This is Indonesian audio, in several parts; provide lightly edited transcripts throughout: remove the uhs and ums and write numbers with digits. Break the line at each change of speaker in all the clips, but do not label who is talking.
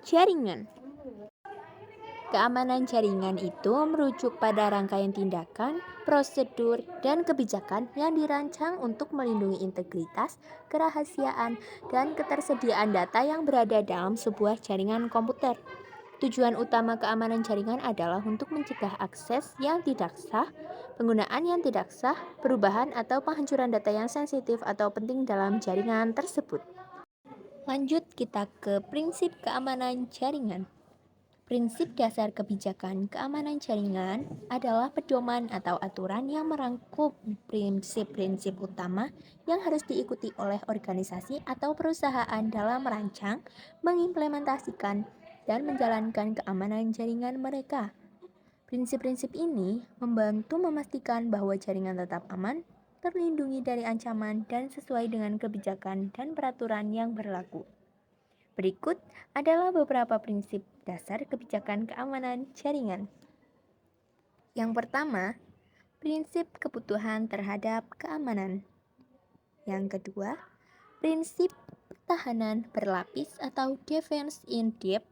jaringan. Keamanan jaringan itu merujuk pada rangkaian tindakan, prosedur, dan kebijakan yang dirancang untuk melindungi integritas, kerahasiaan, dan ketersediaan data yang berada dalam sebuah jaringan komputer. Tujuan utama keamanan jaringan adalah untuk mencegah akses yang tidak sah, penggunaan yang tidak sah, perubahan atau penghancuran data yang sensitif atau penting dalam jaringan tersebut. Lanjut kita ke prinsip keamanan jaringan. Prinsip dasar kebijakan keamanan jaringan adalah pedoman atau aturan yang merangkum prinsip-prinsip utama yang harus diikuti oleh organisasi atau perusahaan dalam merancang, mengimplementasikan, dan menjalankan keamanan jaringan mereka. Prinsip-prinsip ini membantu memastikan bahwa jaringan tetap aman, terlindungi dari ancaman, dan sesuai dengan kebijakan dan peraturan yang berlaku. Berikut adalah beberapa prinsip dasar kebijakan keamanan jaringan. Yang pertama, prinsip kebutuhan terhadap keamanan. Yang kedua, prinsip pertahanan berlapis atau defense in depth.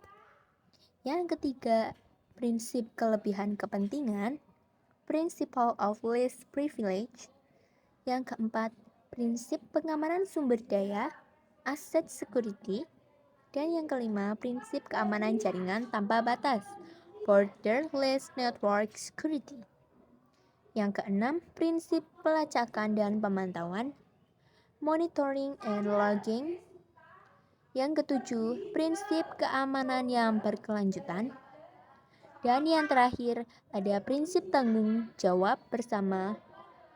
Yang ketiga, prinsip kelebihan kepentingan, principle of least privilege. Yang keempat, prinsip pengamanan sumber daya, asset security. Dan yang kelima, prinsip keamanan jaringan tanpa batas, borderless network security. Yang keenam, prinsip pelacakan dan pemantauan, monitoring and logging. Yang ketujuh, prinsip keamanan yang berkelanjutan. Dan yang terakhir, ada prinsip tanggung jawab bersama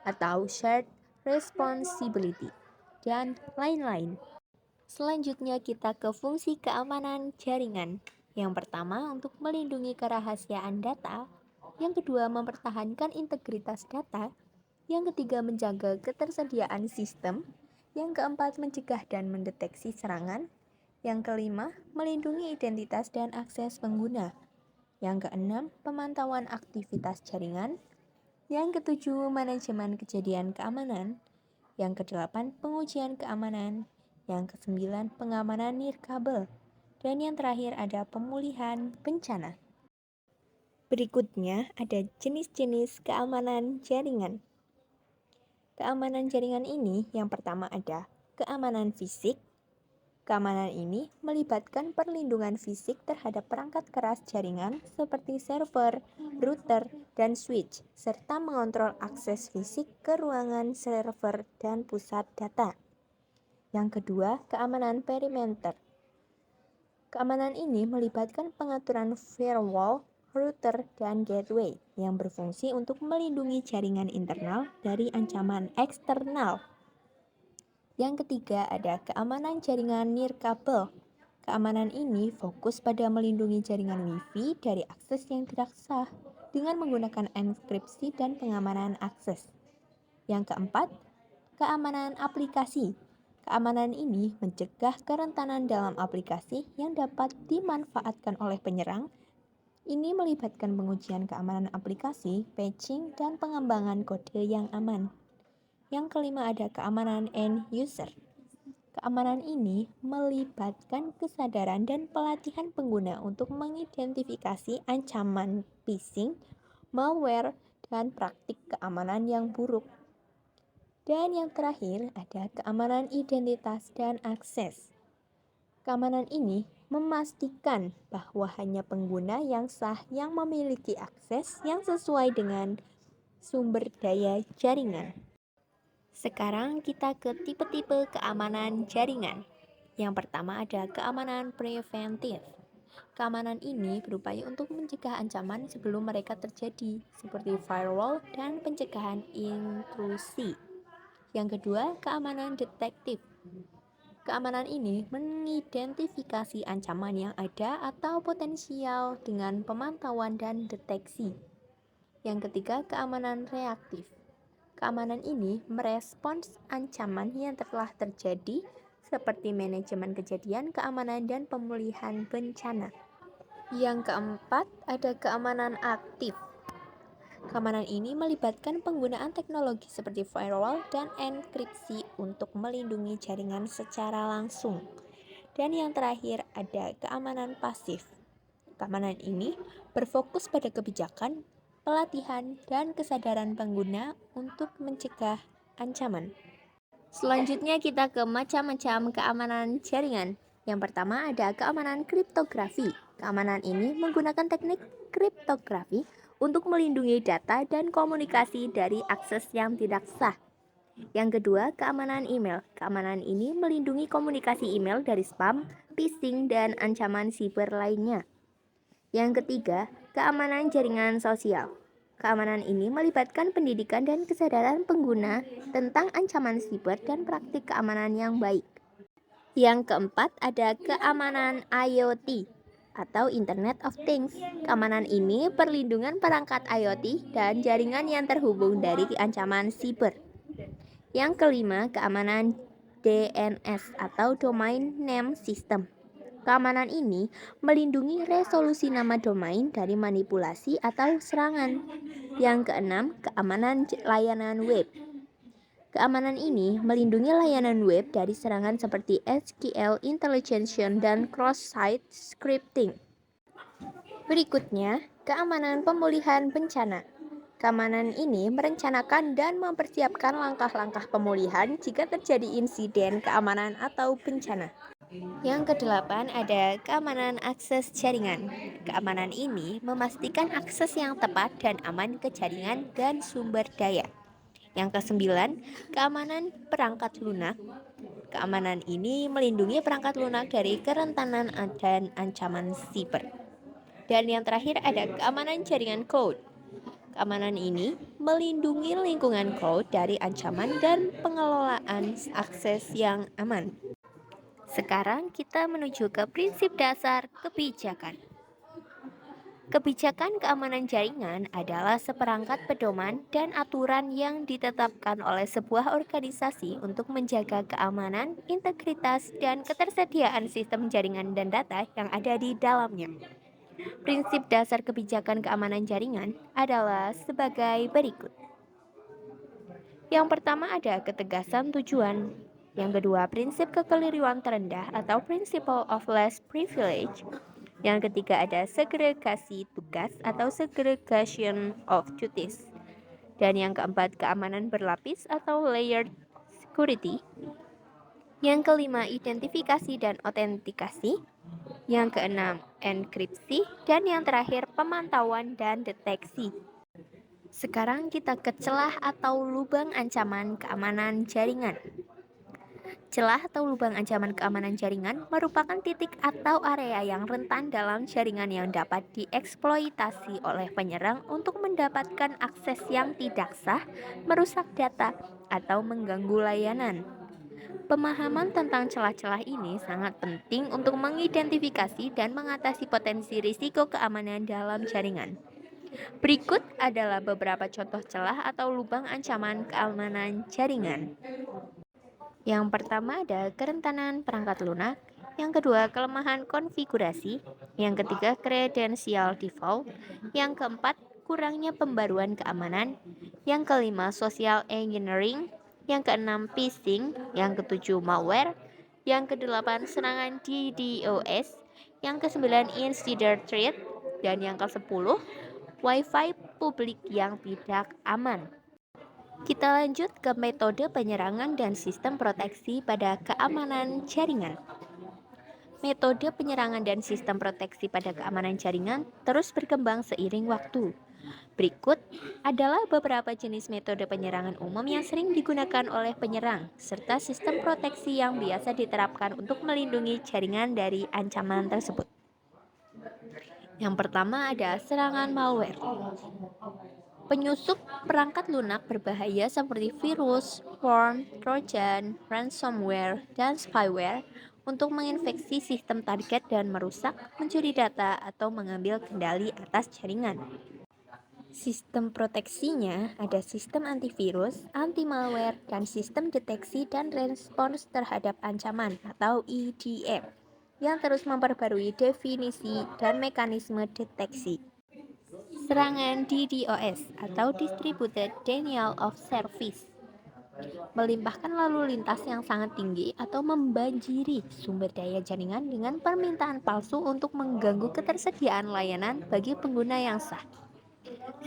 atau shared responsibility, dan lain-lain. Selanjutnya kita ke fungsi keamanan jaringan. Yang pertama untuk melindungi kerahasiaan data, yang kedua mempertahankan integritas data, yang ketiga menjaga ketersediaan sistem, yang keempat mencegah dan mendeteksi serangan, yang kelima melindungi identitas dan akses pengguna, yang keenam pemantauan aktivitas jaringan, yang ketujuh manajemen kejadian keamanan, yang kedelapan pengujian keamanan, yang kesembilan pengamanan nirkabel, dan yang terakhir ada pemulihan bencana. Berikutnya ada jenis-jenis keamanan jaringan. Keamanan jaringan ini yang pertama ada keamanan fisik. Keamanan ini melibatkan perlindungan fisik terhadap perangkat keras jaringan seperti server, router, dan switch, serta mengontrol akses fisik ke ruangan server dan pusat data. Yang kedua, keamanan perimeter. Keamanan ini melibatkan pengaturan firewall, router, dan gateway yang berfungsi untuk melindungi jaringan internal dari ancaman eksternal. Yang ketiga, ada keamanan jaringan nirkabel. Keamanan ini fokus pada melindungi jaringan Wi-Fi dari akses yang tidak sah dengan menggunakan enkripsi dan pengamanan akses. Yang keempat, keamanan aplikasi. Keamanan ini mencegah kerentanan dalam aplikasi yang dapat dimanfaatkan oleh penyerang. Ini melibatkan pengujian keamanan aplikasi, patching, dan pengembangan kode yang aman. Yang kelima ada keamanan end user. Keamanan ini melibatkan kesadaran dan pelatihan pengguna untuk mengidentifikasi ancaman phishing, malware, dan praktik keamanan yang buruk. Dan yang terakhir ada keamanan identitas dan akses. Keamanan ini memastikan bahwa hanya pengguna yang sah yang memiliki akses yang sesuai dengan sumber daya jaringan. Sekarang kita ke tipe-tipe keamanan jaringan. Yang pertama ada keamanan preventif. Keamanan ini berupaya untuk mencegah ancaman sebelum mereka terjadi, seperti firewall dan pencegahan intrusi. Yang kedua, keamanan detektif. Keamanan ini mengidentifikasi ancaman yang ada atau potensial dengan pemantauan dan deteksi. Yang ketiga, keamanan reaktif. Keamanan ini merespons ancaman yang telah terjadi seperti manajemen kejadian, keamanan, dan pemulihan bencana. Yang keempat, ada keamanan aktif. Keamanan ini melibatkan penggunaan teknologi seperti firewall dan enkripsi untuk melindungi jaringan secara langsung. Dan yang terakhir ada keamanan pasif. Keamanan ini berfokus pada kebijakan, pelatihan, dan kesadaran pengguna untuk mencegah ancaman. Selanjutnya kita ke macam-macam keamanan jaringan. Yang pertama ada keamanan kriptografi. Keamanan ini menggunakan teknik kriptografi untuk melindungi data dan komunikasi dari akses yang tidak sah. Yang kedua, keamanan email. Keamanan ini melindungi komunikasi email dari spam, phishing, dan ancaman siber lainnya. Yang ketiga, keamanan jaringan sosial. Keamanan ini melibatkan pendidikan dan kesadaran pengguna tentang ancaman siber dan praktik keamanan yang baik. Yang keempat, ada keamanan IoT atau Internet of Things. Keamanan ini perlindungan perangkat IoT dan jaringan yang terhubung dari ancaman siber. Yang kelima, keamanan DNS atau Domain Name System. Keamanan ini melindungi resolusi nama domain dari manipulasi atau serangan. Yang keenam, keamanan layanan web. Keamanan ini melindungi layanan web dari serangan seperti SQL intelligence dan cross-site scripting. Berikutnya, keamanan pemulihan bencana. Keamanan ini merencanakan dan mempersiapkan langkah-langkah pemulihan jika terjadi insiden keamanan atau bencana. Yang kedelapan ada keamanan akses jaringan. Keamanan ini memastikan akses yang tepat dan aman ke jaringan dan sumber daya. Yang kesembilan, keamanan perangkat lunak. Keamanan ini melindungi perangkat lunak dari kerentanan dan ancaman siber. Dan yang terakhir ada keamanan jaringan cloud. Keamanan ini melindungi lingkungan cloud dari ancaman dan pengelolaan akses yang aman. Sekarang kita menuju ke prinsip dasar kebijakan. Kebijakan keamanan jaringan adalah seperangkat pedoman dan aturan yang ditetapkan oleh sebuah organisasi untuk menjaga keamanan, integritas, dan ketersediaan sistem jaringan dan data yang ada di dalamnya. Prinsip dasar kebijakan keamanan jaringan adalah sebagai berikut. Yang pertama ada ketegasan tujuan. Yang kedua, prinsip kekeliruan terendah atau principle of less privilege. Yang ketiga ada segregasi tugas atau segregation of duties. Dan yang keempat, keamanan berlapis atau layered security. Yang kelima, identifikasi dan autentikasi. Yang keenam, enkripsi. Dan yang terakhir, pemantauan dan deteksi. Sekarang kita ke celah atau lubang ancaman keamanan jaringan. Celah atau lubang ancaman keamanan jaringan merupakan titik atau area yang rentan dalam jaringan yang dapat dieksploitasi oleh penyerang untuk mendapatkan akses yang tidak sah, merusak data, atau mengganggu layanan. Pemahaman tentang celah-celah ini sangat penting untuk mengidentifikasi dan mengatasi potensi risiko keamanan dalam jaringan. Berikut adalah beberapa contoh celah atau lubang ancaman keamanan jaringan. Yang pertama ada kerentanan perangkat lunak, yang kedua kelemahan konfigurasi, yang ketiga kredensial default, yang keempat kurangnya pembaruan keamanan, yang kelima social engineering, yang keenam phishing, yang ketujuh malware, yang kedelapan serangan DDoS, yang kesembilan insider threat, dan yang kesepuluh Wi-Fi publik yang tidak aman. Kita lanjut ke metode penyerangan dan sistem proteksi pada keamanan jaringan. Metode penyerangan dan sistem proteksi pada keamanan jaringan terus berkembang seiring waktu. Berikut adalah beberapa jenis metode penyerangan umum yang sering digunakan oleh penyerang, serta sistem proteksi yang biasa diterapkan untuk melindungi jaringan dari ancaman tersebut. Yang pertama ada serangan malware. Penyusup perangkat lunak berbahaya seperti virus, worm, trojan, ransomware, dan spyware untuk menginfeksi sistem target dan merusak, mencuri data, atau mengambil kendali atas jaringan. Sistem proteksinya ada sistem antivirus, anti-malware, dan sistem deteksi dan respons terhadap ancaman atau EDM yang terus memperbarui definisi dan mekanisme deteksi. Serangan DDoS atau Distributed Denial of Service. melimpahkan lalu lintas yang sangat tinggi atau membanjiri sumber daya jaringan dengan permintaan palsu untuk mengganggu ketersediaan layanan bagi pengguna yang sah.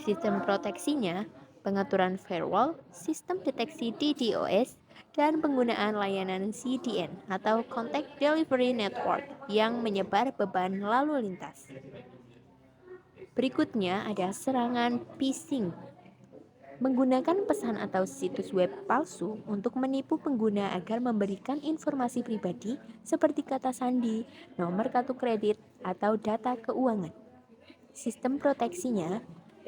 Sistem proteksinya, pengaturan firewall, sistem deteksi DDoS, dan penggunaan layanan CDN atau Content Delivery Network yang menyebar beban lalu lintas. Berikutnya ada serangan phishing. Menggunakan pesan atau situs web palsu untuk menipu pengguna agar memberikan informasi pribadi seperti kata sandi, nomor kartu kredit, atau data keuangan. Sistem proteksinya,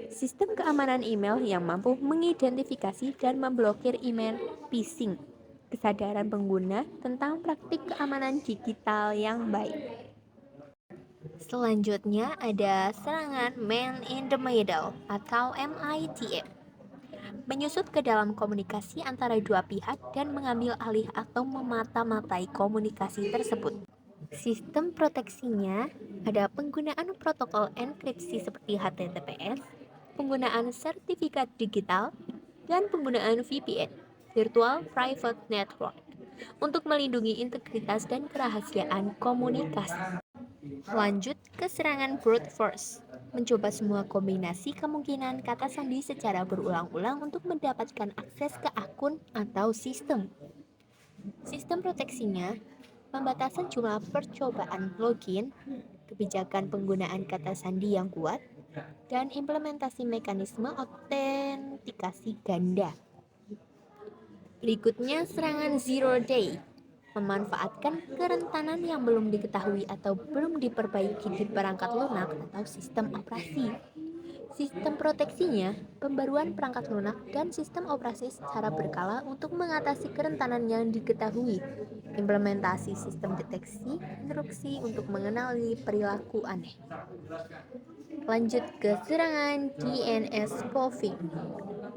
sistem keamanan email yang mampu mengidentifikasi dan memblokir email phishing. Kesadaran pengguna tentang praktik keamanan digital yang baik. Selanjutnya ada serangan man in the middle atau MITM. Menyusup ke dalam komunikasi antara dua pihak dan mengambil alih atau memata-matai komunikasi tersebut. Sistem proteksinya ada penggunaan protokol enkripsi seperti HTTPS, penggunaan sertifikat digital, dan penggunaan VPN, Virtual Private Network, untuk melindungi integritas dan kerahasiaan komunikasi. Lanjut ke serangan brute force, mencoba semua kombinasi kemungkinan kata sandi secara berulang-ulang untuk mendapatkan akses ke akun atau sistem. Sistem proteksinya, pembatasan jumlah percobaan login, kebijakan penggunaan kata sandi yang kuat, dan implementasi mekanisme autentikasi ganda. Berikutnya serangan zero day, memanfaatkan kerentanan yang belum diketahui atau belum diperbaiki di perangkat lunak atau sistem operasi. Sistem proteksinya, pembaruan perangkat lunak dan sistem operasi secara berkala untuk mengatasi kerentanan yang diketahui. Implementasi sistem deteksi instruksi untuk mengenali perilaku aneh. Lanjut ke serangan DNS spoofing,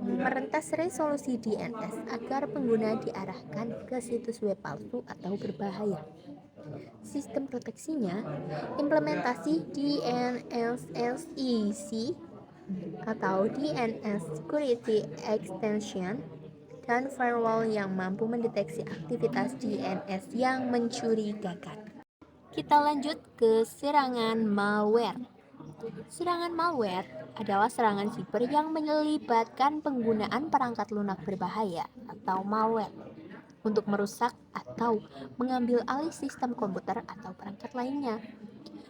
merentas resolusi DNS agar pengguna diarahkan ke situs web palsu atau berbahaya. Sistem proteksinya, implementasi DNSSEC atau DNS Security Extension dan firewall yang mampu mendeteksi aktivitas DNS yang mencurigakan. Kita lanjut ke serangan malware. Serangan malware adalah serangan siber yang melibatkan penggunaan perangkat lunak berbahaya atau malware untuk merusak atau mengambil alih sistem komputer atau perangkat lainnya.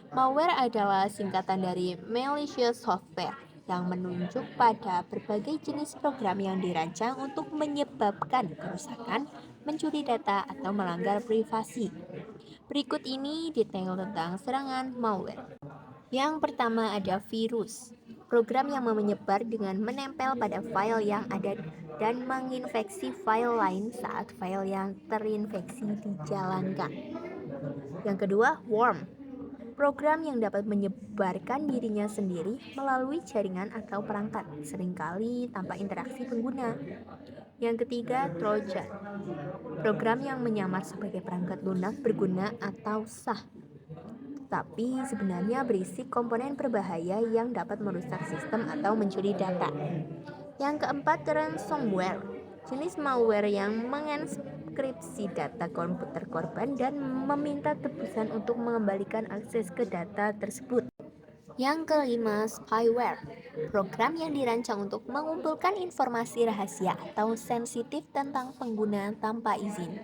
Malware adalah singkatan dari malicious software yang menunjuk pada berbagai jenis program yang dirancang untuk menyebabkan kerusakan, mencuri data, atau melanggar privasi. Berikut ini detail tentang serangan malware. Yang pertama ada virus, program yang menyebar dengan menempel pada file yang ada dan menginfeksi file lain saat file yang terinfeksi dijalankan. Yang kedua, worm, program yang dapat menyebarkan dirinya sendiri melalui jaringan atau perangkat, seringkali tanpa interaksi pengguna. Yang ketiga, trojan, program yang menyamar sebagai perangkat lunak berguna atau sah, tapi sebenarnya berisi komponen berbahaya yang dapat merusak sistem atau mencuri data. Yang keempat, ransomware, jenis malware yang mengenskripsi data komputer korban dan meminta tebusan untuk mengembalikan akses ke data tersebut. Yang kelima, spyware, program yang dirancang untuk mengumpulkan informasi rahasia atau sensitif tentang pengguna tanpa izin.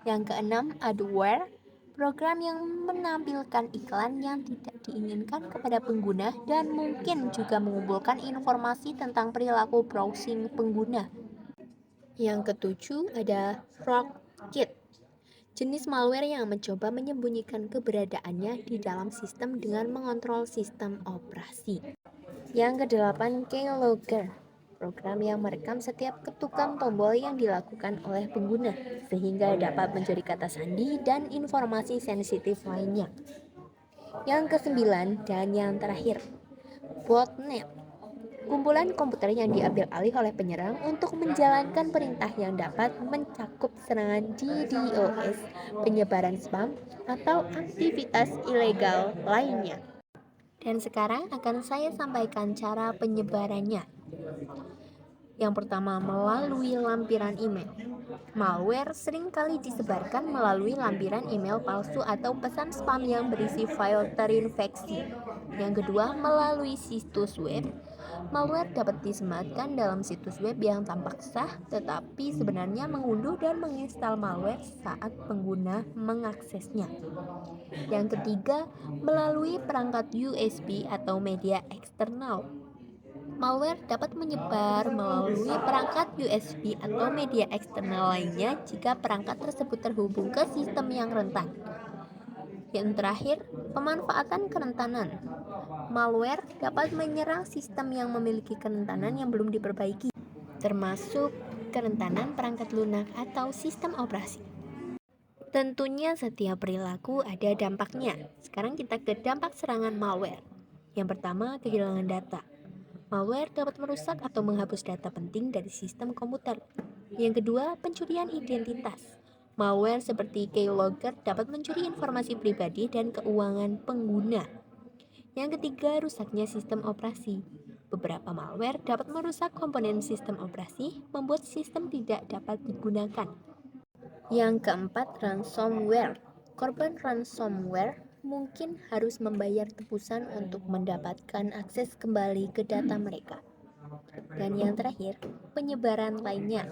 Yang keenam, adware, program yang menampilkan iklan yang tidak diinginkan kepada pengguna dan mungkin juga mengumpulkan informasi tentang perilaku browsing pengguna. Yang ketujuh ada rootkit, jenis malware yang mencoba menyembunyikan keberadaannya di dalam sistem dengan mengontrol sistem operasi. Yang kedelapan, keylogger, program yang merekam setiap ketukan tombol yang dilakukan oleh pengguna sehingga dapat mencuri kata sandi dan informasi sensitif lainnya. Yang kesembilan dan yang terakhir, botnet, kumpulan komputer yang diambil alih oleh penyerang untuk menjalankan perintah yang dapat mencakup serangan DDoS, penyebaran spam, atau aktivitas ilegal lainnya. Dan sekarang akan saya sampaikan cara penyebarannya. Yang pertama, melalui lampiran email. Malware seringkali disebarkan melalui lampiran email palsu atau pesan spam yang berisi file terinfeksi. Yang kedua, melalui situs web. Malware dapat disematkan dalam situs web yang tampak sah, tetapi sebenarnya mengunduh dan menginstal malware saat pengguna mengaksesnya. Yang ketiga, melalui perangkat USB atau media eksternal. Malware dapat menyebar melalui perangkat USB atau media eksternal lainnya jika perangkat tersebut terhubung ke sistem yang rentan. Yang terakhir, pemanfaatan kerentanan. Malware dapat menyerang sistem yang memiliki kerentanan yang belum diperbaiki, termasuk kerentanan perangkat lunak atau sistem operasi. Tentunya setiap perilaku ada dampaknya. Sekarang kita ke dampak serangan malware. Yang pertama, kehilangan data. Malware dapat merusak atau menghapus data penting dari sistem komputer. Yang kedua, pencurian identitas. Malware seperti keylogger dapat mencuri informasi pribadi dan keuangan pengguna. Yang ketiga, rusaknya sistem operasi. Beberapa malware dapat merusak komponen sistem operasi, membuat sistem tidak dapat digunakan. Yang keempat, ransomware. Korban ransomware mungkin harus membayar tebusan untuk mendapatkan akses kembali ke data mereka. Dan yang terakhir, penyebaran lainnya.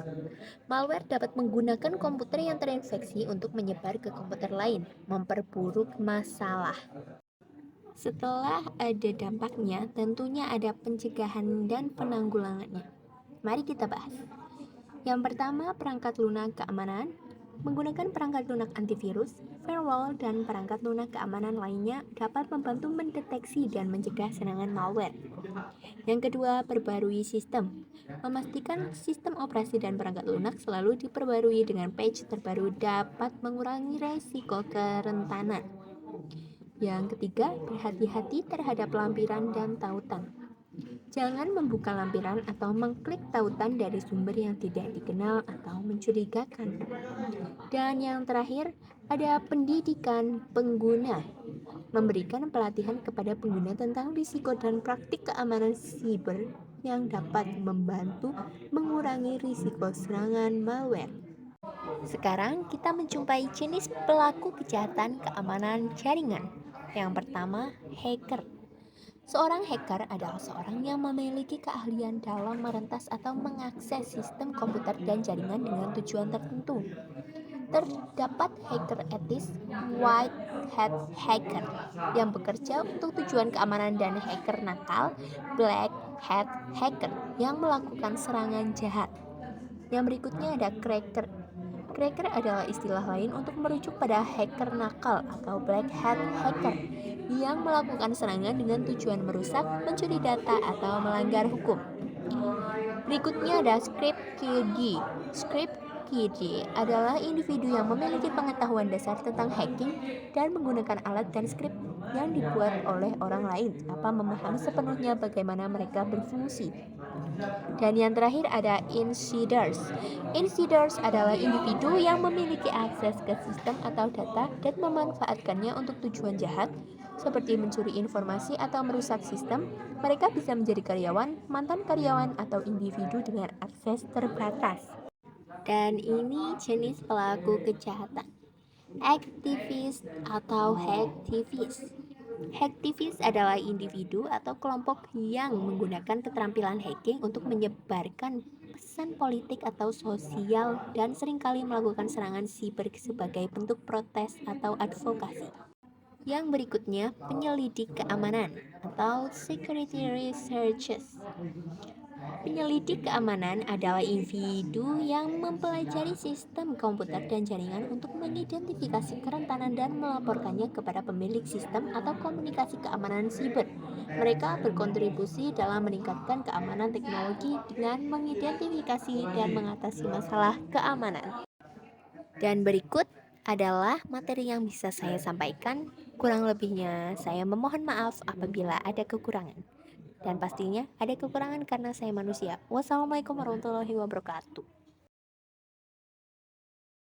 Malware dapat menggunakan komputer yang terinfeksi untuk menyebar ke komputer lain, memperburuk masalah. Setelah ada dampaknya, tentunya ada pencegahan dan penanggulangannya. Mari kita bahas. Yang pertama, perangkat lunak keamanan. Menggunakan perangkat lunak antivirus, firewall, dan perangkat lunak keamanan lainnya dapat membantu mendeteksi dan mencegah serangan malware. Yang kedua, perbarui sistem. Memastikan sistem operasi dan perangkat lunak selalu diperbarui dengan patch terbaru dapat mengurangi resiko kerentanan. Yang ketiga, berhati-hati terhadap lampiran dan tautan. Jangan membuka lampiran atau mengklik tautan dari sumber yang tidak dikenal atau mencurigakan. Dan yang terakhir, ada pendidikan pengguna. Memberikan pelatihan kepada pengguna tentang risiko dan praktik keamanan siber yang dapat membantu mengurangi risiko serangan malware. Sekarang kita menjumpai jenis pelaku kejahatan keamanan jaringan. Yang pertama, hacker. Seorang hacker adalah seorang yang memiliki keahlian dalam merentas atau mengakses sistem komputer dan jaringan dengan tujuan tertentu. Terdapat hacker etis, white hat hacker, yang bekerja untuk tujuan keamanan, dan hacker nakal, black hat hacker, yang melakukan serangan jahat. Yang berikutnya ada cracker. Cracker adalah istilah lain untuk merujuk pada hacker nakal atau black hat hacker yang melakukan serangan dengan tujuan merusak, mencuri data, atau melanggar hukum. Berikutnya ada script kiddie. Script kiddie adalah individu yang memiliki pengetahuan dasar tentang hacking dan menggunakan alat dan skrip yang dibuat oleh orang lain tanpa memahami sepenuhnya bagaimana mereka berfungsi. Dan yang terakhir ada insiders. Insiders adalah individu yang memiliki akses ke sistem atau data dan memanfaatkannya untuk tujuan jahat, seperti mencuri informasi atau merusak sistem. Mereka bisa menjadi karyawan, mantan karyawan, atau individu dengan akses terbatas. Dan ini jenis pelaku kejahatan. Aktivis atau hacktivis. Hacktivis adalah individu atau kelompok yang menggunakan keterampilan hacking untuk menyebarkan pesan politik atau sosial dan seringkali melakukan serangan siber sebagai bentuk protes atau advokasi. Yang berikutnya, penyelidik keamanan atau security researchers. Penyelidik keamanan adalah individu yang mempelajari sistem komputer dan jaringan untuk mengidentifikasi kerentanan dan melaporkannya kepada pemilik sistem atau komunikasi keamanan siber. Mereka berkontribusi dalam meningkatkan keamanan teknologi dengan mengidentifikasi dan mengatasi masalah keamanan. Dan berikut adalah materi yang bisa saya sampaikan. Kurang lebihnya saya memohon maaf apabila ada kekurangan. Dan pastinya ada kekurangan karena saya manusia. Wassalamualaikum warahmatullahi wabarakatuh.